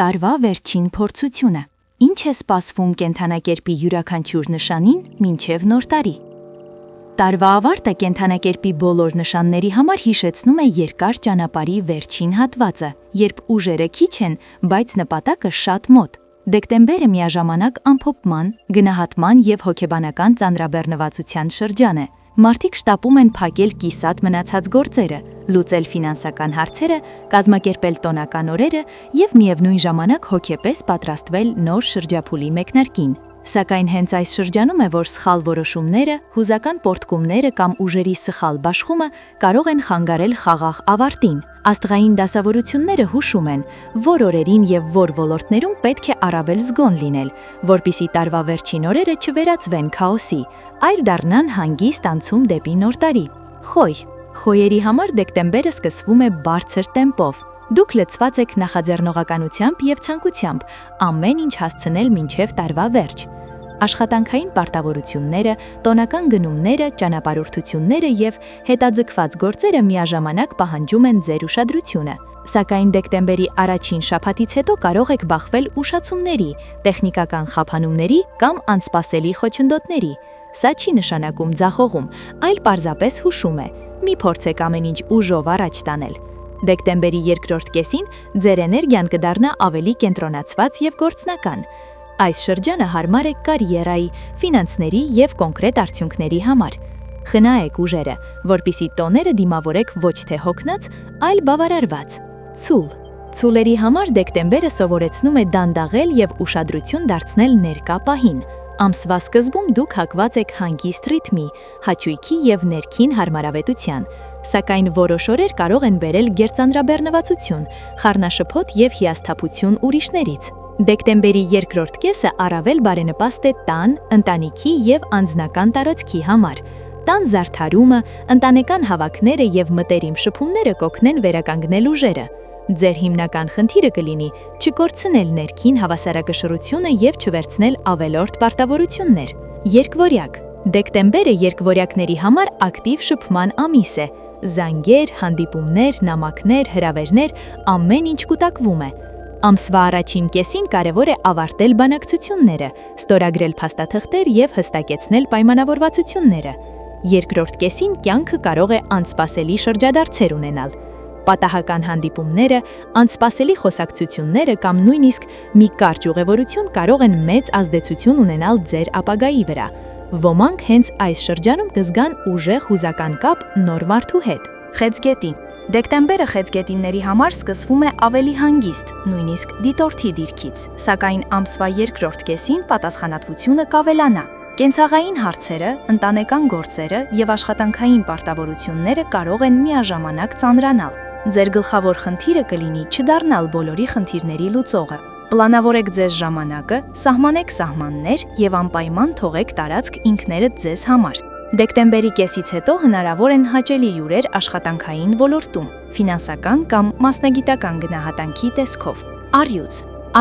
Տարվա վերջին փորձությունը։ Ինչ է սպասվում կենդանակերպի յուրաքանչյուր նշանին մինչև նոր տարի։ Տարվա ավարտը կենդանակերպի բոլոր նշանների համար հիշեցնում է երկար ճանապարհի վերջին հատվածը, երբ ուժերը քիչ են, բայց նպատակը շատ մոտ։ Դեկտեմբերը միաժամանակ ամփոփման, գնահատման և հոգեբանական ծանրաբեռնվածության շրջան է։ Մարդիկ շտապում են փակել կիսատ մնացած գործերը, լուծել ֆինանսական հարցերը, կազմակերպել տոնական օրերը և միևնույն ժամանակ հոգեպես պատրաստվել նոր շրջափուլի մեկնարկին։ Սակայն հենց այս շրջանում է, որ սխալ որոշումները, հուզական պոռթկումները կամ ուժերի սխալ բաշխումը կարող են խանգարել խաղաղ ավարտին։ Աստղային դասավորությունները հուշում են, որ օրերին և որ ոլորտներում պետք է առավել զգոն լինել, որպեսզի տարվա վերջին օրերը չվերածվեն քաոսի, այլ դառնան հանգիստ անցում դեպի նոր տարի։ Խոյերի համար դեկտեմբերը սկսվում է բարձր տեմպով։ Դուք լցված եք նախաձեռնողականությամբ և ցանկությամբ ամեն ինչ հասցնել մինչև տարվա վերջ։ Աշխատանքային պարտավորությունները, տոնական գնումները, ճանապարհորդությունները և հետաձգված գործերը միաժամանակ պահանջում են ձեր ուշադրությունը։ Սակայն դեկտեմբերի առաջին շաբաթից հետո կարող եք բախվել ուշացումների, տեխնիկական խափանումների կամ անսպասելի խոչընդոտների։ Սա չի նշանակում ձախողում, այլ պարզապես հուշում է։ Մի փորձեք ամեն ինչ ուժով առաջ տանել։ Դեկտեմբերի երկրորդ կեսին ձեր էներգիան կդառնա ավելի կենտրոնացված և գործնական։ Այս շրջանը հարմար է կարիերայի, ֆինանսների և կոնկրետ արդյունքների համար։ Խնայեք ուժերը, որպեսզի տոները դիմավորեք ոչ թե հոգնած, այլ բավարարված։ Ցուլերի համար դեկտեմբերը սովորեցնում է դանդաղել և ուշադրություն դարձնել ներկա պահին։ Ամսվա սկզբում դուք հակված եք հանգիստ ռիթմի, հաճույքի և ներքին հարմարավետության, սակայն որոշ օրեր կարող են բերել գերծանրաբեռնվածություն, խառնաշփոթ և հիասթափություն ուրիշներից։ Դեկտեմբերի երկրորդ կեսը առավել բարենպաստ է տան, ընտանիքի և անձնական տարածքի համար։ Տան զարդարումը, ընտանեկան հավաքները և մտերիմ շփումները կօգնեն վերականգնել ուժերը։ Ձեր հիմնական խնդիրը կլինի չկորցնել ներքին հավասարակշռությունը և չվերցնել ավելորդ պարտավորություններ։ Երկվորյակ։ Դեկտեմբերը երկվորյակների համար ակտիվ շփման ամիս է։ Զանգեր, հանդիպումներ, նամակներ, հրավերներ, ամեն ինչ կուտակվում է։ Ամսվա առաջին կեսին կարևոր է ավարտել բանակցությունները, ստորագրել փաստաթղթեր և հստակեցնել պայմանավորվածությունները։ Երկրորդ կեսին կյանքը կարող է անսպասելի շրջադարձեր ունենալ։ Պատահական հանդիպումները, անսպասելի խոսակցությունները կամ նույնիսկ մի կարճ ուղևորություն կարող են մեծ ազդեցություն ունենալ ձեր ապագայի վրա։ Ոմանք հենց այս շրջանում կզգան ուժեղ հուզական կապ նոր մարդու հետ։ Խեցգետին։ Դեկտեմբերը խեցգետինների համար սկսվում է ավելի հանգիստ, նույնիսկ դիտորդի դիրքից, սակայն ամսվա երկրորդ կեսին պատասխանատվությունը կավելանա։ Կենցաղային հարցերը, ընտանեկան գործերը և աշխատանքային պարտավորությունները կարող են միաժամանակ ծանրանալ։ Ձեր գլխավոր խնդիրը կլինի չդառնալ բոլորի խնդիրների լուծողը։ Պլանավորեք ձեզ ժամանակը, սահմանեք սահմաններ և անպայման թողեք տարածք ինքներդ ձեզ համար։ Դեկտեմբերի կեսից հետո հնարավոր են հաճելի հյուրեր աշխատանքային ոլորտում, ֆինանսական կամ մասնագիտական գնահատանքի տեսքով։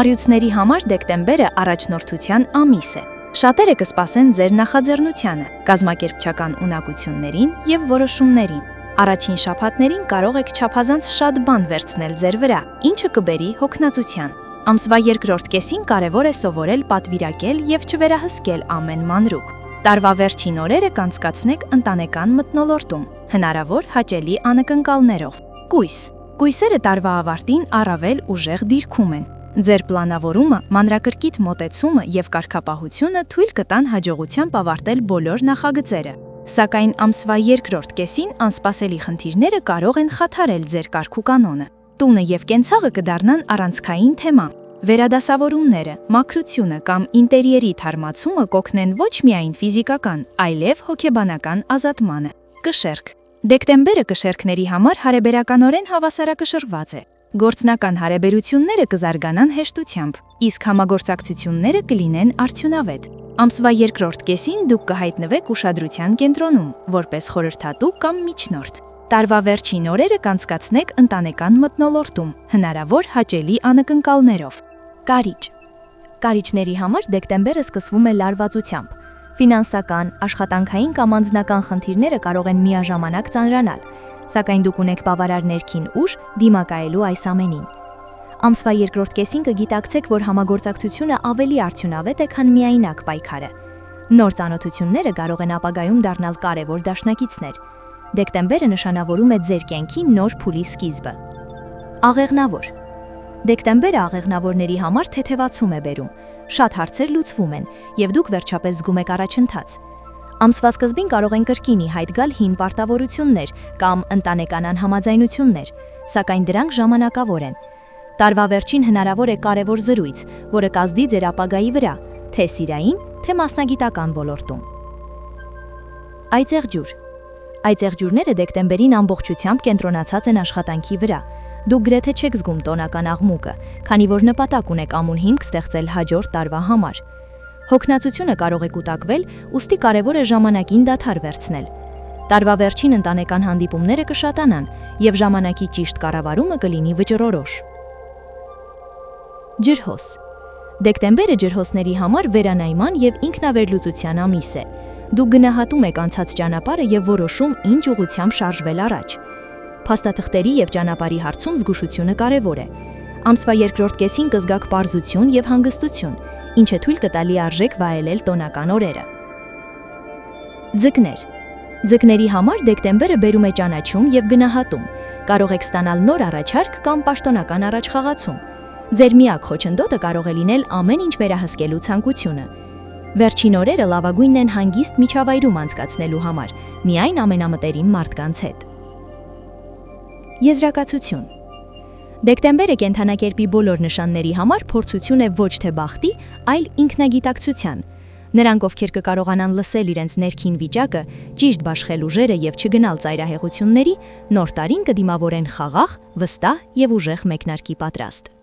Առյուծների համար դեկտեմբերը առաջնորդության ամիս է։ Շատերը կսպասեն ձեր նախաձեռնությանը, կազմակերպչական ունակություններին և որոշումներին։ Առաջին շաբաթներին կարող եք չափազանց շատ բան վերցնել ձեր վրա, ինչը կբերի հոգնածության։ Ամսվա երկրորդ կեսին կարևոր է սովորել պատվիրակել և չվերահսկել ամեն մանրուք։ Տարվա վերջին օրերը կանցկացնեք ընտանեկան մթնոլորտում, հնարավոր հաճելի անակնկալներով։ Կույսերը տարվա ավարտին առավել ուժեղ դիրքում են։ Ձեր պլանավորումը, մանրակրկիտ մոտեցումը և կարգապահությունը թույլ կտան հաջողությամբ ավարտել բոլոր նախագծերը։ Սակայն ամսվա երկրորդ կեսին անսպասելի խնդիրները կարող են խաթարել ձեր կարգուկանոնը։ Տունը և կենցաղը կդառնան առանցքային թեմա։ Վերադասավորումները, մաքրությունը կամ ինտերիերի թարմացումը կօգնեն ոչ միայն ֆիզիկական, այլև հոգեբանական ազատմանը։ Կշեռք։ Դեկտեմբերը կշեռքների համար հարաբերականորեն հավասարակշռված է։ Գործնական հարաբերությունները կզարգանան հեշտությամբ, իսկ համագործակցությունները կլինեն արդյունավետ։ Ամսվա երկրորդ կեսին դուք կհայտնվեք ուշադրության կենտրոնում, որպես խորհրդատու կամ միջնորդ։ Տարվա վերջին օրերը կանցկացնեք ընտանեկան մթնոլորտում, հնարավոր հաճելի անակնկալներով։ Կարիճների համար դեկտեմբերը սկսվում է լարվածությամբ։ Ֆինանսական, աշխատանքային կամ անձնական խնդիրները կարող են միաժամանակ ծանրանալ, սակայն դուք ունեք բավարար ներքին ուժ դիմակայելու այս ամենին։ Ամսվա երկրորդ կեսին կգիտակցեք, որ համագործակցությունը ավելի արդյունավետ է, քան միայնակ պայքարը։ Նոր ծանոթությունները կարող են ապագայում դառնալ կարևոր դաշնակիցներ։ Դեկտեմբերը նշանավորում է ձեր կյանքի նոր փուլի սկիզբը։ Աղեղնավոր։ Դեկտեմբերը աղեղնավորների համար թեթևացում է բերում, շատ հարցեր լուծվում են, եւ դուք վերջապես զգում եք առաջընթաց։ Ամսվա սկզբին կարող են կրկին ի հայտ գալ հին պարտավորություններ կամ ընտանեկան անհամաձայնություններ, սակայն դրանք ժամանակավոր են։ Տարվա վերջին հնարավոր է կարևոր զրույց, որը կազդի ձեր ապագայի վրա, թե սիրային, թե մասնագիտական ոլորտում։ Այծեղջյուր։ Այծեղջյուրները դեկտեմբերին ամբողջությամբ կենտրոնացած են աշխատանքի վրա։ Դուք գրեթե չեք զգում տոնական աղմուկը, քանի որ նպատակ ունեք ամուն հիմք ստեղծել հաջորդ տարվա համար։ Հոգնածությունը կարող է կուտակվել, ուստի կարևոր է ժամանակին դադար վերցնել։ Տարվա վերջին ընտանեկան հանդիպումները կշատանան, եւ ժամանակի ճիշտ կառավարումը կլինի վճռորոշ։ Ջրհոս։ Դեկտեմբերը ջրհոսների համար վերանայման եւ ինքնավերլուծության ամիս է։ Դուք գնահատում եք անցած ճանապարհը եւ որոշում ինչ ուղղությամբ շարժվել առաջ։ Փաստաթղթերի եւ ճանապարհի հարցում զգուշությունը կարևոր է։ Ամսվա երկրորդ կեսին կզգաք պարզություն եւ հանգստություն, ինչը թույլ կտալի արժեք վայելել տոնական օրերը։ Ձկներ։ Ձկների համար դեկտեմբերը բերում է ճանաչում եւ գնահատում։ Կարող եք ստանալ նոր առաջարկ կամ պաշտոնական առաջխաղացում։ Ձեր միակ խոչընդոտը կարող է լինել ամեն ինչ վերահսկելու ցանկությունը։ Վերջին օրերը լավագույնն են հանգիստ միջավայրում անցկացնելու համար, միայն ամենամտերիմ մարդկանց հետ։ Եզրակացություն։ Դեկտեմբերը կենդանակերպի բոլոր նշանների համար փորձություն է ոչ թե բախտի, այլ ինքնագիտակցության։ Նրանք, ովքեր կկարողանան լսել իրենց ներքին վիճակը, ճիշտ բաշխել ուժերը եւ չգնալ ծայրահեղությունների, նոր տարին կդիմավորեն խաղաղ, վստահ եւ ուժեղ մեկնարկի պատրաստ։